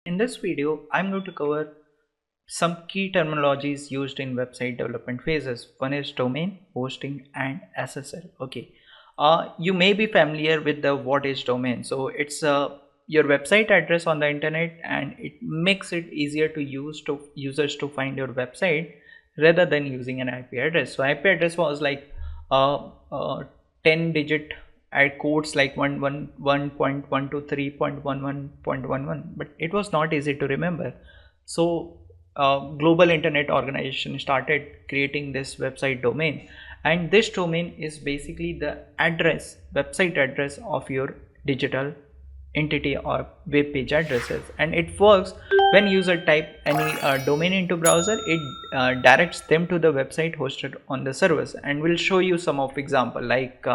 In this video, I'm going to cover some key terminologies used in website development phases. One is domain, hosting, and SSL. Okay, you may be familiar with the what is domain. So it's your website address on the internet, and it makes it easier to use to users to find your website rather than using an IP address. So IP address was like uh, uh, 10 digit at codes like 111.123.11.11, but it was not easy to remember. So global internet organization started creating this website domain, and this domain is basically the website address of your digital entity or web page addresses, and it works when user type any domain into browser. It directs them to the website hosted on the servers, and we'll show you some of example like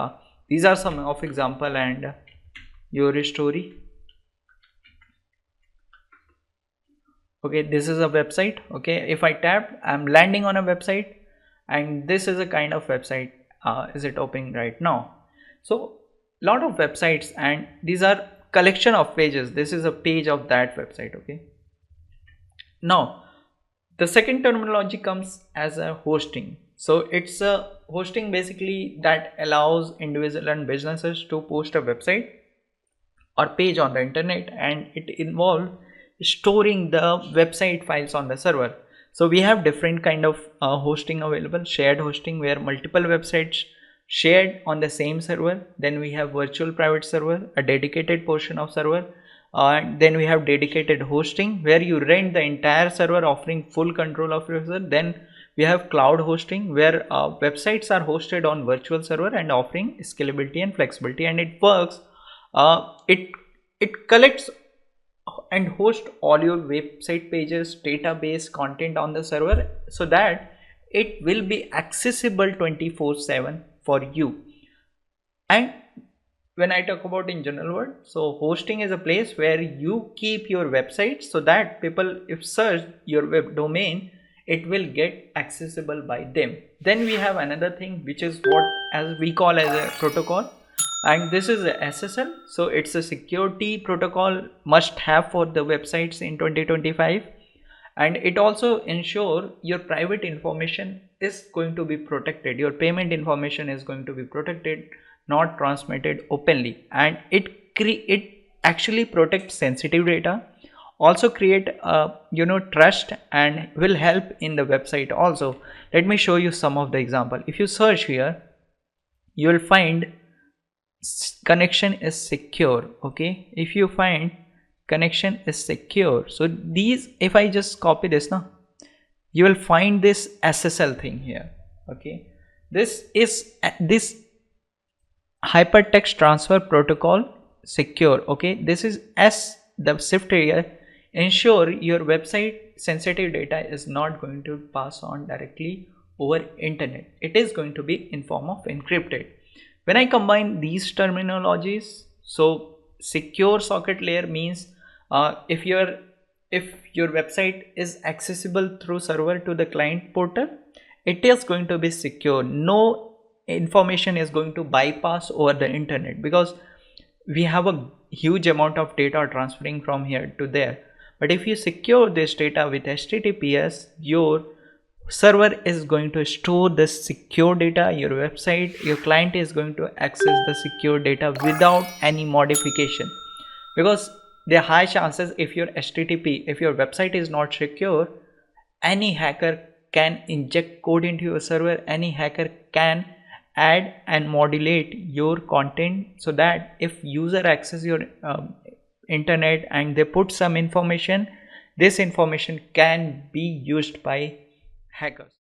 these are some of example and your story. Okay, this is a website. Okay, if I tap, I'm landing on a website, and this is a kind of website is it opening right now. So lot of websites, and these are collection of pages. This is a page of that website. Okay, now the second terminology comes as a hosting. So it's a hosting basically that allows individual and businesses to post a website or page on the internet, and it involves storing the website files on the server. So we have different kind of hosting available. Shared hosting, where multiple websites shared on the same server. Then we have virtual private server, a dedicated portion of server. Then we have dedicated hosting, where you rent the entire server offering full control of your server. Then we have cloud hosting, where websites are hosted on virtual server and offering scalability and flexibility, and it works. It collects and hosts all your website pages, database, content on the server, so that it will be accessible 24/7 for you. And when I talk about in general word, so hosting is a place where you keep your website so that people, if search your web domain, it will get accessible by them. Then we have another thing, which is what as we call as a protocol, and this is a SSL. So it's a security protocol must have for the websites in 2025, and it also ensure your private information is going to be protected, your payment information is going to be protected, not transmitted openly, and it actually protects sensitive data, also create trust, and will help in the website also. Let me show you some of the example. If you search here, you will find connection is secure. Okay, if you find connection is secure, so these, if I just copy this now, you will find this SSL thing here. Okay, this is this hypertext transfer protocol secure. Okay, this is the shift here, ensure your website sensitive data is not going to pass on directly over internet. It is going to be in form of encrypted. When I combine these terminologies, so secure socket layer means if your website is accessible through server to the client portal, it is going to be secure. No information is going to bypass over the internet, because we have a huge amount of data transferring from here to there. But if you secure this data with HTTPS, your server is going to store this secure data. Your website, your client is going to access the secure data without any modification, because there are high chances, if your website is not secure, any hacker can inject code into your server. Any hacker can add and modulate your content, so that if user access your internet and they put some information, this information can be used by hackers.